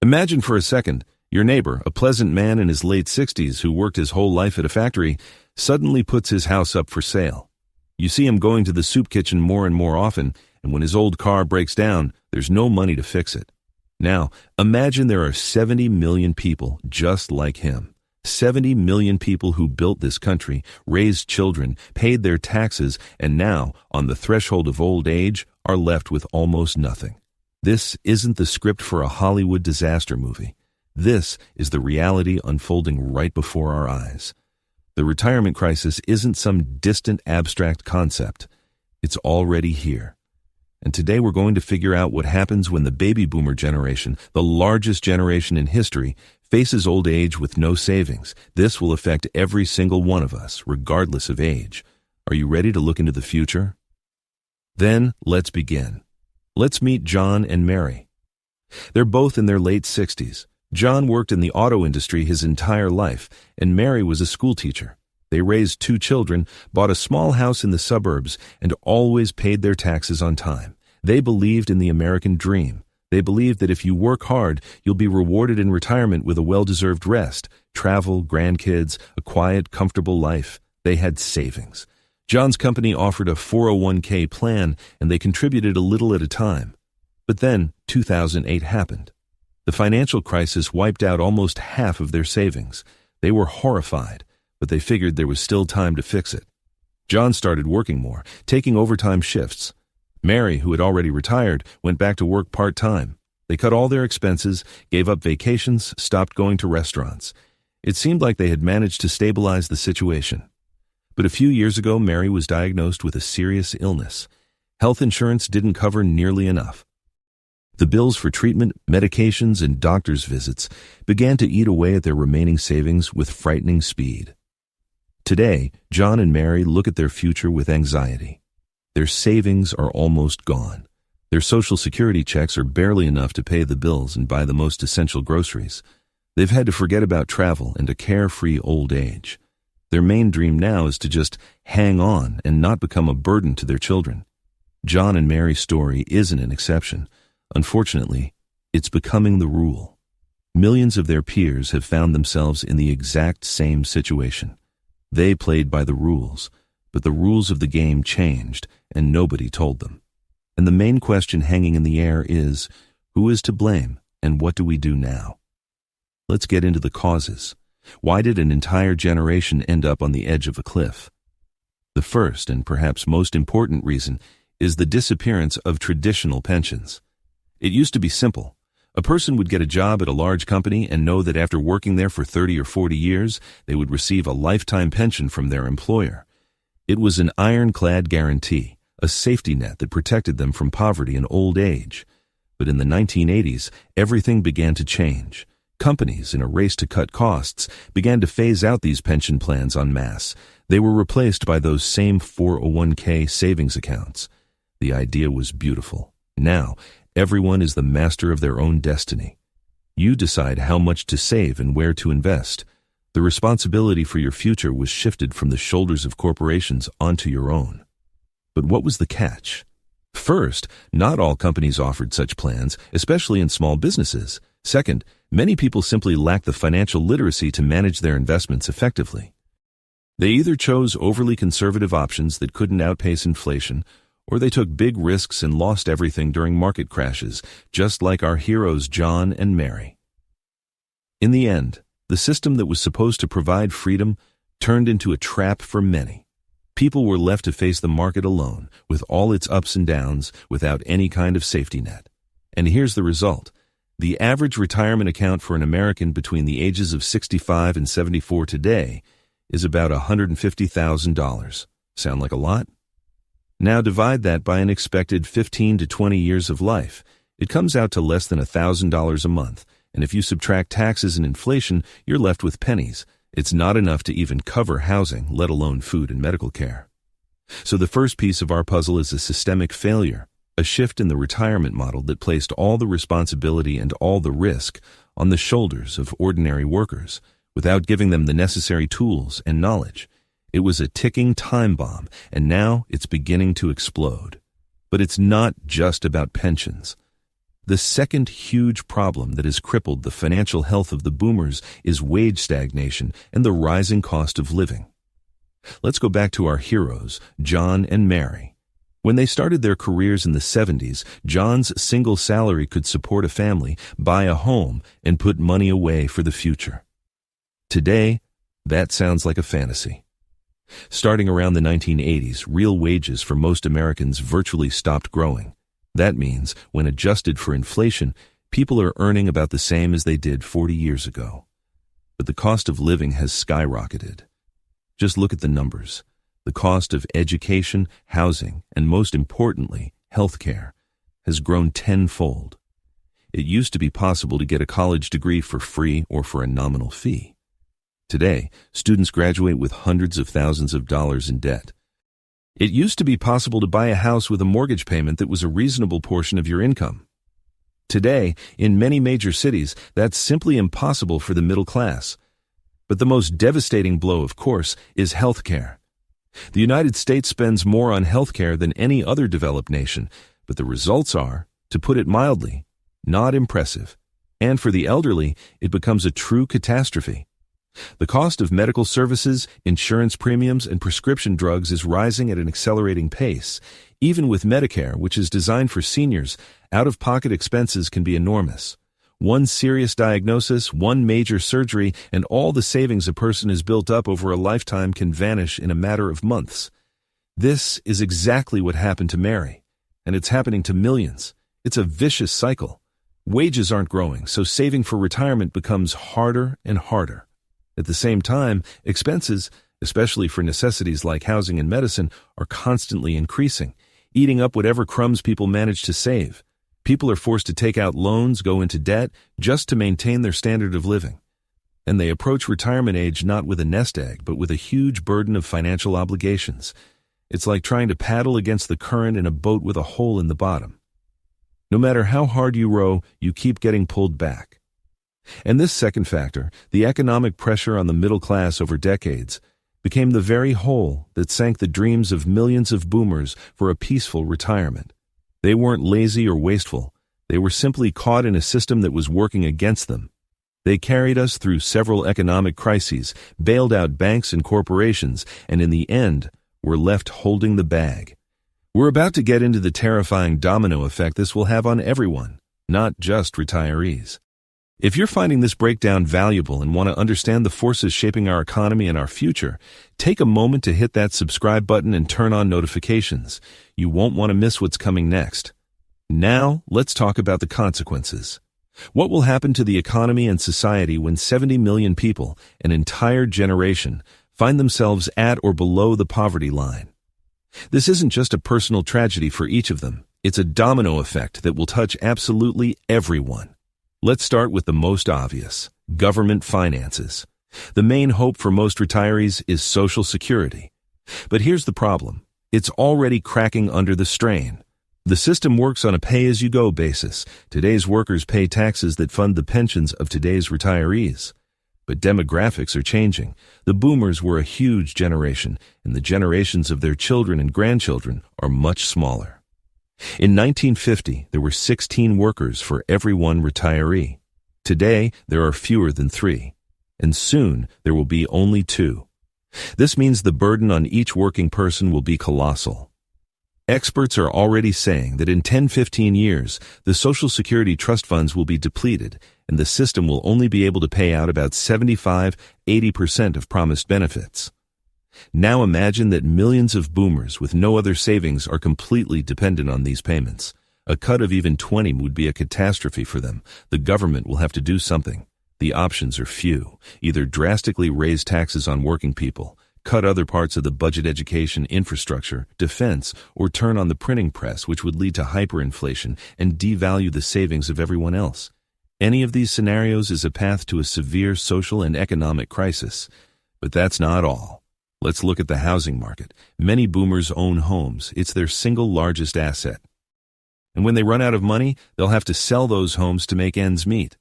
Imagine for a second, your neighbor, a pleasant man in his late 60s who worked his whole life at a factory, suddenly puts his house up for sale. You see him going to the soup kitchen more and more often, and when his old car breaks down, there's no money to fix it. Now, imagine there are 70 million people just like him. 70 million people who built this country, raised children, paid their taxes, and now, on the threshold of old age, are left with almost nothing. This isn't the script for a Hollywood disaster movie. This is the reality unfolding right before our eyes. The retirement crisis isn't some distant abstract concept. It's already here. And today we're going to figure out what happens when the baby boomer generation, the largest generation in history, faces old age with no savings. This will affect every single one of us, regardless of age. Are you ready to look into the future? Then, let's begin. Let's meet John and Mary. They're both in their late 60s. John worked in the auto industry his entire life, and Mary was a schoolteacher. They raised 2 children, bought a small house in the suburbs, and always paid their taxes on time. They believed in the American dream. They believed that if you work hard, you'll be rewarded in retirement with a well-deserved rest, travel, grandkids, a quiet, comfortable life. They had savings. John's company offered a 401k plan, and they contributed a little at a time. But then, 2008 happened. The financial crisis wiped out almost half of their savings. They were horrified, but they figured there was still time to fix it. John started working more, taking overtime shifts. Mary, who had already retired, went back to work part-time. They cut all their expenses, gave up vacations, stopped going to restaurants. It seemed like they had managed to stabilize the situation. But a few years ago, Mary was diagnosed with a serious illness. Health insurance didn't cover nearly enough. The bills for treatment, medications, and doctor's visits began to eat away at their remaining savings with frightening speed. Today, John and Mary look at their future with anxiety. Their savings are almost gone. Their Social Security checks are barely enough to pay the bills and buy the most essential groceries. They've had to forget about travel and a carefree old age. Their main dream now is to just hang on and not become a burden to their children. John and Mary's story isn't an exception. Unfortunately, it's becoming the rule. Millions of their peers have found themselves in the exact same situation. They played by the rules, but the rules of the game changed, and nobody told them. And the main question hanging in the air is, who is to blame, and what do we do now? Let's get into the causes. Why did an entire generation end up on the edge of a cliff? The first, and perhaps most important reason, is the disappearance of traditional pensions. It used to be simple. A person would get a job at a large company and know that after working there for 30 or 40 years, they would receive a lifetime pension from their employer. It was an ironclad guarantee, a safety net that protected them from poverty and old age. But in the 1980s, everything began to change. Companies, in a race to cut costs, began to phase out these pension plans en masse. They were replaced by those same 401k savings accounts. The idea was beautiful. Now, everyone is the master of their own destiny. You decide how much to save and where to invest. The responsibility for your future was shifted from the shoulders of corporations onto your own. But what was the catch? First, not all companies offered such plans, especially in small businesses. Second, many people simply lacked the financial literacy to manage their investments effectively. They either chose overly conservative options that couldn't outpace inflation, or they took big risks and lost everything during market crashes, just like our heroes John and Mary. In the end, the system that was supposed to provide freedom turned into a trap for many. People were left to face the market alone, with all its ups and downs, without any kind of safety net. And here's the result. The average retirement account for an American between the ages of 65 and 74 today is about $150,000. Sound like a lot? Now divide that by an expected 15 to 20 years of life. It comes out to less than $1,000 a month, and if you subtract taxes and inflation, you're left with pennies. It's not enough to even cover housing, let alone food and medical care. So the first piece of our puzzle is a systemic failure, a shift in the retirement model that placed all the responsibility and all the risk on the shoulders of ordinary workers, without giving them the necessary tools and knowledge. It was a ticking time bomb, and now it's beginning to explode. But it's not just about pensions. The second huge problem that has crippled the financial health of the boomers is wage stagnation and the rising cost of living. Let's go back to our heroes, John and Mary. When they started their careers in the 70s, John's single salary could support a family, buy a home, and put money away for the future. Today, that sounds like a fantasy. Starting around the 1980s, real wages for most Americans virtually stopped growing. That means, when adjusted for inflation, people are earning about the same as they did 40 years ago. But the cost of living has skyrocketed. Just look at the numbers. The cost of education, housing, and most importantly, healthcare, has grown tenfold. It used to be possible to get a college degree for free or for a nominal fee. Today, students graduate with hundreds of thousands of dollars in debt. It used to be possible to buy a house with a mortgage payment that was a reasonable portion of your income. Today, in many major cities, that's simply impossible for the middle class. But the most devastating blow, of course, is healthcare. The United States spends more on healthcare than any other developed nation, but the results are, to put it mildly, not impressive. And for the elderly, it becomes a true catastrophe. The cost of medical services, insurance premiums, and prescription drugs is rising at an accelerating pace. Even with Medicare, which is designed for seniors, out-of-pocket expenses can be enormous. One serious diagnosis, one major surgery, and all the savings a person has built up over a lifetime can vanish in a matter of months. This is exactly what happened to Mary, and it's happening to millions. It's a vicious cycle. Wages aren't growing, so saving for retirement becomes harder and harder. At the same time, expenses, especially for necessities like housing and medicine, are constantly increasing, eating up whatever crumbs people manage to save. People are forced to take out loans, go into debt, just to maintain their standard of living. And they approach retirement age not with a nest egg, but with a huge burden of financial obligations. It's like trying to paddle against the current in a boat with a hole in the bottom. No matter how hard you row, you keep getting pulled back. And this second factor, the economic pressure on the middle class over decades, became the very hole that sank the dreams of millions of boomers for a peaceful retirement. They weren't lazy or wasteful. They were simply caught in a system that was working against them. They carried us through several economic crises, bailed out banks and corporations, and in the end, were left holding the bag. We're about to get into the terrifying domino effect this will have on everyone, not just retirees. If you're finding this breakdown valuable and want to understand the forces shaping our economy and our future, take a moment to hit that subscribe button and turn on notifications. You won't want to miss what's coming next. Now, let's talk about the consequences. What will happen to the economy and society when 70 million people, an entire generation, find themselves at or below the poverty line? This isn't just a personal tragedy for each of them. It's a domino effect that will touch absolutely everyone. Let's start with the most obvious, government finances. The main hope for most retirees is Social Security. But here's the problem. It's already cracking under the strain. The system works on a pay-as-you-go basis. Today's workers pay taxes that fund the pensions of today's retirees. But demographics are changing. The boomers were a huge generation, and the generations of their children and grandchildren are much smaller. In 1950, there were 16 workers for every one retiree. Today, there are fewer than 3, and soon there will be only 2. This means the burden on each working person will be colossal. Experts are already saying that in 10-15 years, the Social Security trust funds will be depleted, and the system will only be able to pay out about 75-80% of promised benefits. Now imagine that millions of boomers with no other savings are completely dependent on these payments. A cut of even 20 would be a catastrophe for them. The government will have to do something. The options are few. Either drastically raise taxes on working people, cut other parts of the budget, education, infrastructure, defense, or turn on the printing press, which would lead to hyperinflation and devalue the savings of everyone else. Any of these scenarios is a path to a severe social and economic crisis. But that's not all. Let's look at the housing market. Many boomers own homes. It's their single largest asset. And when they run out of money, they'll have to sell those homes to make ends meet.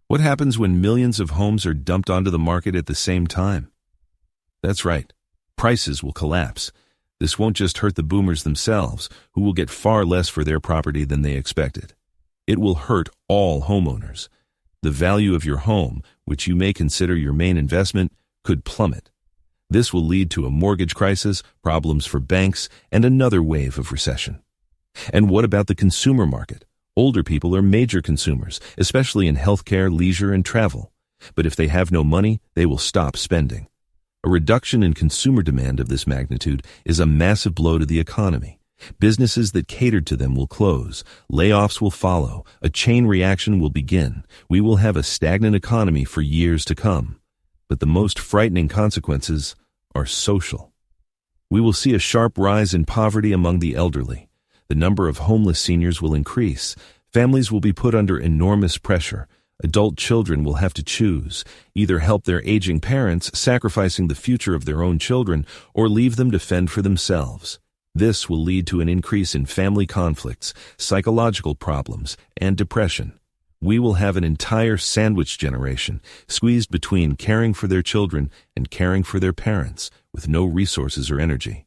What happens when millions of homes are dumped onto the market at the same time? That's right. Prices will collapse. This won't just hurt the boomers themselves, who will get far less for their property than they expected. It will hurt all homeowners. The value of your home, which you may consider your main investment, could plummet. This will lead to a mortgage crisis, problems for banks, and another wave of recession. And what about the consumer market? Older people are major consumers, especially in healthcare, leisure, and travel. But if they have no money, they will stop spending. A reduction in consumer demand of this magnitude is a massive blow to the economy. Businesses that catered to them will close. Layoffs will follow. A chain reaction will begin. We will have a stagnant economy for years to come. But the most frightening consequences are social. We will see a sharp rise in poverty among the elderly. The number of homeless seniors will increase. Families will be put under enormous pressure. Adult children will have to choose, either help their aging parents, sacrificing the future of their own children, or leave them to fend for themselves. This will lead to an increase in family conflicts, psychological problems, and depression. We will have an entire sandwich generation, squeezed between caring for their children and caring for their parents, with no resources or energy.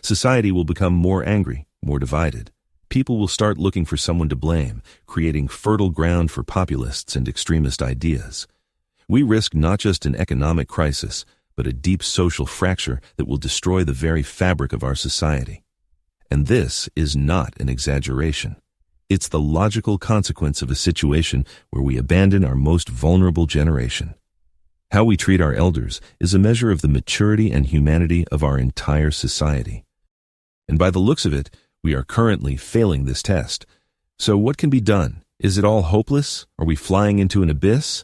Society will become more angry, more divided. People will start looking for someone to blame, creating fertile ground for populists and extremist ideas. We risk not just an economic crisis, but a deep social fracture that will destroy the very fabric of our society. And this is not an exaggeration. It's the logical consequence of a situation where we abandon our most vulnerable generation. How we treat our elders is a measure of the maturity and humanity of our entire society. And by the looks of it, we are currently failing this test. So what can be done? Is it all hopeless? Are we flying into an abyss?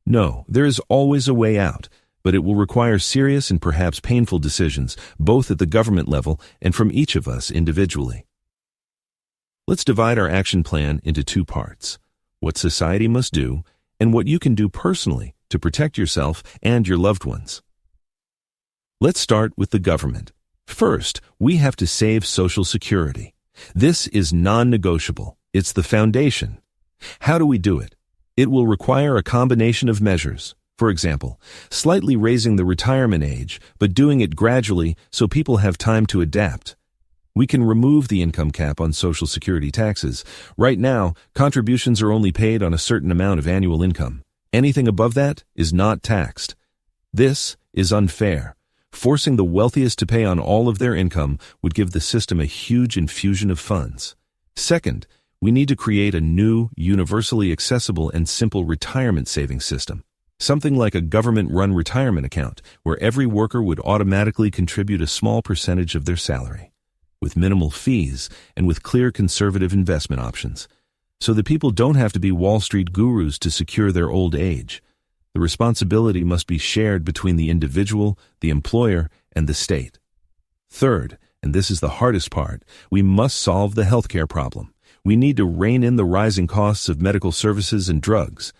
No, there is always a way out, but it will require serious and perhaps painful decisions, both at the government level and from each of us individually. Let's divide our action plan into two parts: what society must do and what you can do personally to protect yourself and your loved ones. Let's start with the government. First, we have to save Social Security. This is non-negotiable. It's the foundation. How do we do it? It will require a combination of measures. For example, slightly raising the retirement age, but doing it gradually so people have time to adapt. We can remove the income cap on Social Security taxes. Right now, contributions are only paid on a certain amount of annual income. Anything above that is not taxed. This is unfair. Forcing the wealthiest to pay on all of their income would give the system a huge infusion of funds. Second, we need to create a new, universally accessible and simple retirement savings system. Something like a government-run retirement account, where every worker would automatically contribute a small percentage of their salary, with minimal fees and with clear conservative investment options, so that people don't have to be Wall Street gurus to secure their old age. The responsibility must be shared between the individual, the employer, and the state. Third, and this is the hardest part, we must solve the healthcare problem. We need to rein in the rising costs of medical services and drugs.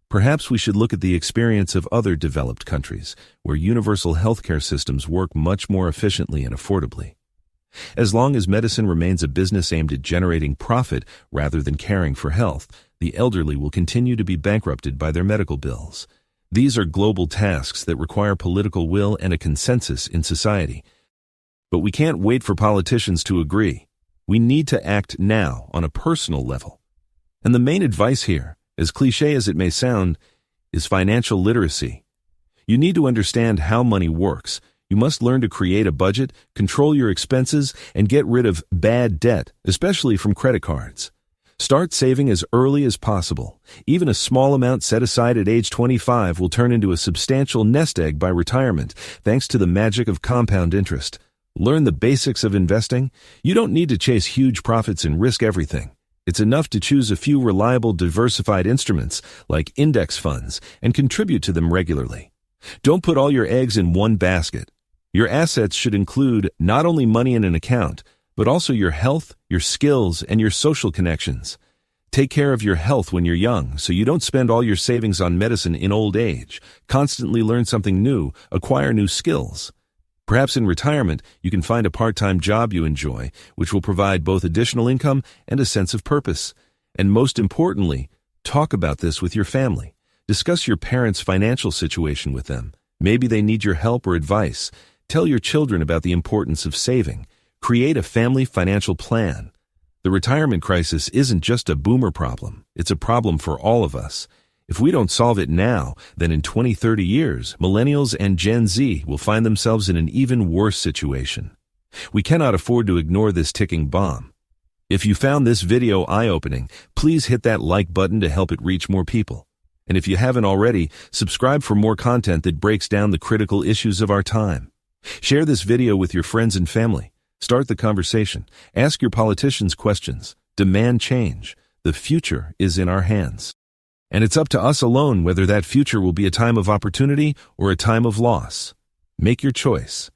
Perhaps we should look at the experience of other developed countries, where universal healthcare systems work much more efficiently and affordably. As long as medicine remains a business aimed at generating profit rather than caring for health, the elderly will continue to be bankrupted by their medical bills. These are global tasks that require political will and a consensus in society. But we can't wait for politicians to agree. We need to act now on a personal level. And the main advice here, as cliché as it may sound, is financial literacy. You need to understand how money works. You must learn to create a budget, control your expenses, and get rid of bad debt, especially from credit cards. Start saving as early as possible. Even a small amount set aside at age 25 will turn into a substantial nest egg by retirement, thanks to the magic of compound interest. Learn the basics of investing. You don't need to chase huge profits and risk everything. It's enough to choose a few reliable, diversified instruments, like index funds, and contribute to them regularly. Don't put all your eggs in one basket. Your assets should include not only money in an account, but also your health, your skills, and your social connections. Take care of your health when you're young, so you don't spend all your savings on medicine in old age. Constantly learn something new, acquire new skills. Perhaps in retirement, you can find a part-time job you enjoy, which will provide both additional income and a sense of purpose. And most importantly, talk about this with your family. Discuss your parents' financial situation with them. Maybe they need your help or advice. Tell your children about the importance of saving. Create a family financial plan. The retirement crisis isn't just a boomer problem. It's a problem for all of us. If we don't solve it now, then in 20, 30 years, millennials and Gen Z will find themselves in an even worse situation. We cannot afford to ignore this ticking bomb. If you found this video eye-opening, please hit that like button to help it reach more people. And if you haven't already, subscribe for more content that breaks down the critical issues of our time. Share this video with your friends and family. Start the conversation. Ask your politicians questions. Demand change. The future is in our hands. And it's up to us alone whether that future will be a time of opportunity or a time of loss. Make your choice.